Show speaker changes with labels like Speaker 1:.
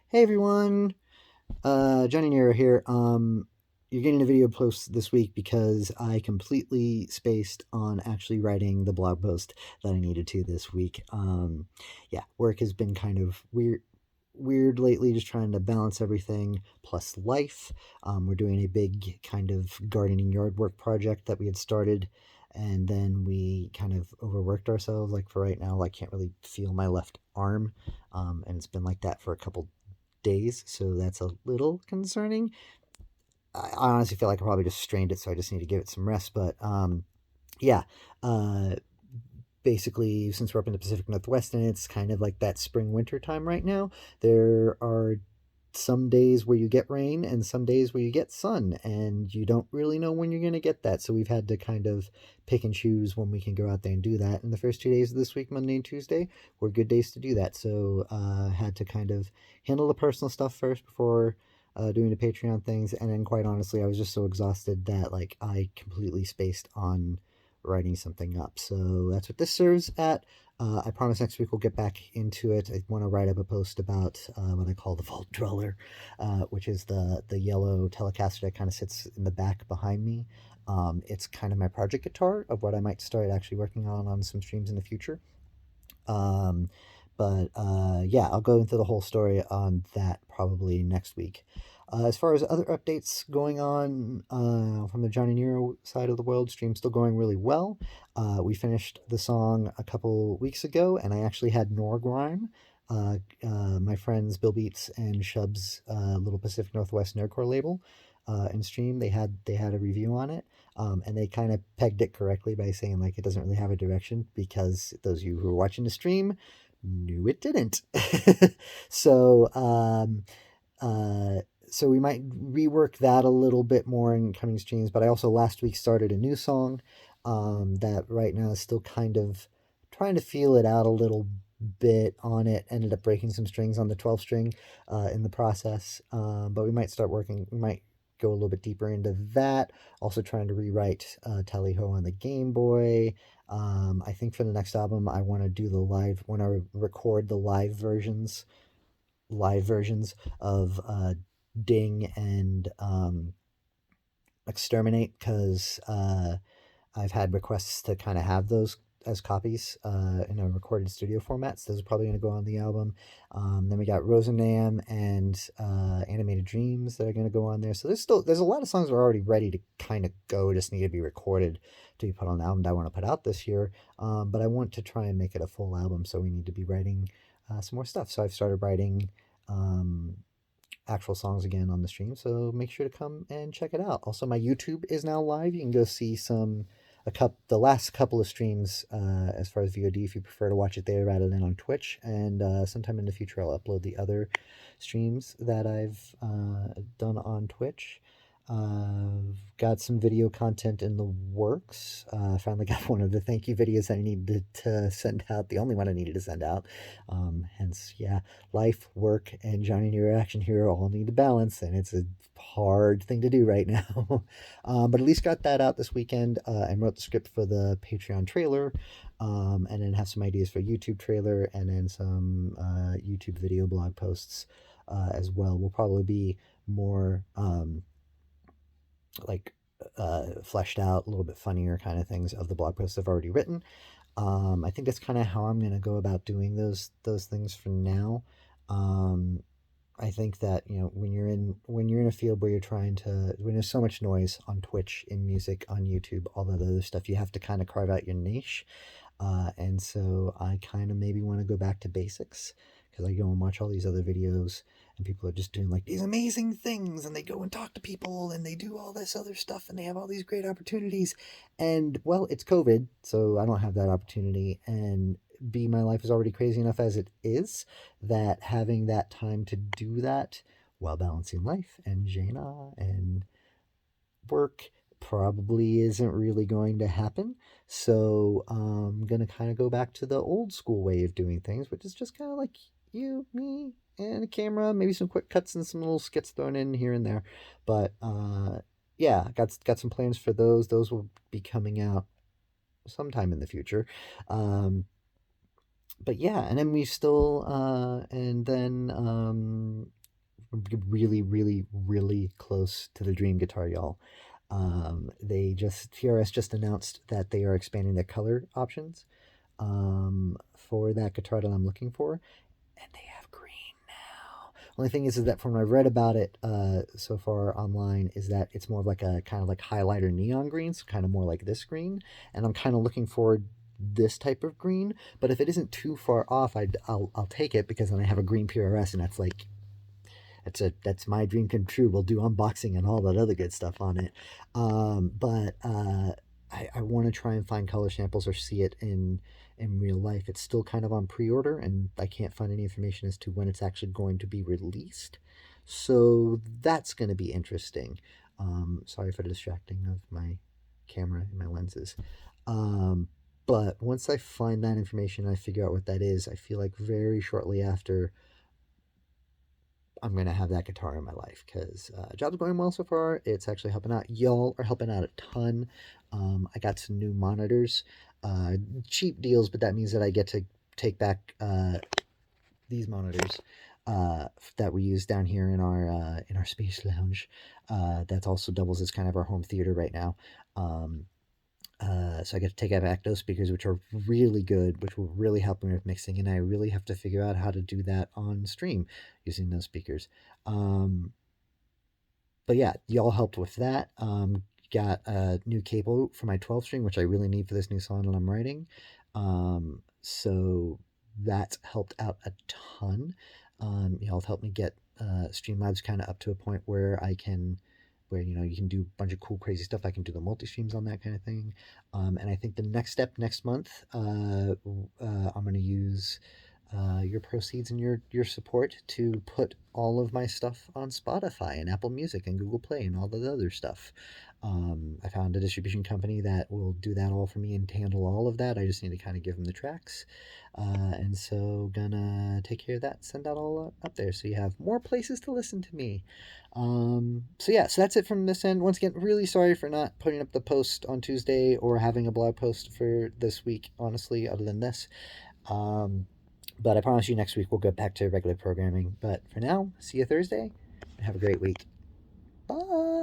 Speaker 1: Hey everyone, Johnny Nero here. You're getting a video post this week because I completely spaced on actually writing the blog post that I needed to this week. Yeah, work has been kind of weird lately, just trying to balance everything plus life. We're doing a big kind of gardening yard work project that we had started, and then we kind of overworked ourselves. Like for right now, I can't really feel my left arm, and it's been like that for a couple days, so that's a little concerning. I honestly feel like I probably just strained it, so I just need to give it some rest. But yeah, uh, basically, since we're up in the Pacific Northwest and it's kind of like that spring winter time right now, there are some days where you get rain and some days where you get sun, and you don't really know when you're going to get that. So we've had to kind of pick and choose when we can go out there and do that. And the first 2 days of this week, Monday and Tuesday, were good days to do that. So had to kind of handle the personal stuff first before doing the Patreon things. And then, quite honestly, I was just so exhausted that like I completely spaced on writing something up. So that's what this serves at. I promise next week we'll get back into it. I want to write up a post about what I call the Vault Dweller, which is the yellow Telecaster that kind of sits in the back behind me. It's kind of my project guitar of what I might start actually working on some streams in the future. Um, but yeah, I'll go into the whole story on that probably next week. As far as other updates going on from the Johnny Nero side of the world, stream's still going really well. We finished the song a couple weeks ago, and I actually had Norgrime, my friends Bill Beats and Shub's little Pacific Northwest Nerdcore label, in stream. They had a review on it, and they kind of pegged it correctly by saying like it doesn't really have a direction, because those of you who are watching the stream knew it didn't. so uh, so we might rework that a little bit more in coming streams. But I also last week started a new song that right now is still kind of trying to feel it out a little bit on it. Ended up breaking some strings on the 12 string in the process. But we might start working, we might go a little bit deeper into that. Also trying to rewrite Tally Ho on the Game Boy. I think for the next album, I want to do the live, when I record the live versions of Ding and Exterminate, because I've had requests to kind of have those as copies in a recorded studio format. So those are probably going to go on the album. Then we got Rosenam and Animated Dreams that are going to go on there. So there's a lot of songs that are already ready to kind of go, just need to be recorded to be put on the album that I want to put out this year. But I want to try and make it a full album, so we need to be writing some more stuff. So I've started writing um, actual songs again on the stream, so make sure to come and check it out. Also, my YouTube is now live. You can go see the last couple of streams as far as VOD if you prefer to watch it there rather than on Twitch. And sometime in the future, I'll upload the other streams that I've done on Twitch. Got some video content in the works. Finally got one of the thank you videos that I needed to send out, the only one I needed to send out. Hence, yeah, life, work, and Johnny Nero Action Hero all need to balance, and it's a hard thing to do right now. But at least got that out this weekend, and wrote the script for the Patreon trailer, and then have some ideas for YouTube trailer, and then some YouTube video blog posts as well. Will probably be more like fleshed out, a little bit funnier kind of things of the blog posts I've already written. I think that's kind of how I'm gonna go about doing those things for now. Um, I think that when you're in a field where you're trying to, when there's so much noise on Twitch, in music, on YouTube, all that other stuff, you have to kind of carve out your niche. And so I kind of maybe want to go back to basics, because I go and watch all these other videos and people are just doing like these amazing things, and they go and talk to people and they do all this other stuff and they have all these great opportunities. And well, it's COVID, so I don't have that opportunity. And B, my life is already crazy enough as it is, that having that time to do that while balancing life and Jaina and work probably isn't really going to happen. So I'm going to kind of go back to the old school way of doing things, which is just kind of like you, me, and a camera, maybe some quick cuts and some little skits thrown in here and there. But yeah, got some plans for those. Those will be coming out sometime in the future. But yeah, and then we still and then really, really, really close to the dream guitar, y'all. TRS just announced that they are expanding their color options for that guitar that I'm looking for, and they have green now. Only thing is that from what I've read about it so far online is that it's more of like a kind of like highlighter neon green, so kind of more like this green, and I'm kind of looking forward this type of green. But if it isn't too far off, I'll take it, because then I have a green PRS, and that's like that's my dream come true. We'll do unboxing and all that other good stuff on it. But I want to try and find color samples or see it in real life. It's still kind of on pre-order, and I can't find any information as to when it's actually going to be released. So that's going to be interesting. Sorry for the distracting of my camera and my lenses. But once I find that information, I figure out what that is, I feel like very shortly after I'm going to have that guitar in my life, because job's going well so far. It's actually helping out. Y'all are helping out a ton. I got some new monitors, cheap deals, but that means that I get to take back these monitors that we use down here in our space lounge. That also doubles as kind of our home theater right now. So I get to take back those speakers, which are really good, which will really help me with mixing, and I really have to figure out how to do that on stream using those speakers. But yeah, y'all helped with that. Got a new cable for my 12 string, which I really need for this new song that I'm writing. So that helped out a ton. Y'all helped me get Streamlabs kind of up to a point where you can do a bunch of cool, crazy stuff. I can do the multi-streams on that kind of thing. And I think the next step next month, I'm going to use your proceeds and your support to put all of my stuff on Spotify and Apple Music and Google Play and all the other stuff. I found a distribution company that will do that all for me and handle all of that. I just need to kind of give them the tracks. And so gonna take care of that, send that all up there so you have more places to listen to me. So yeah, so that's it from this end. Once again, really sorry for not putting up the post on Tuesday or having a blog post for this week, honestly, other than this. But I promise you next week we'll get back to regular programming. But for now, see you Thursday, and have a great week. Bye!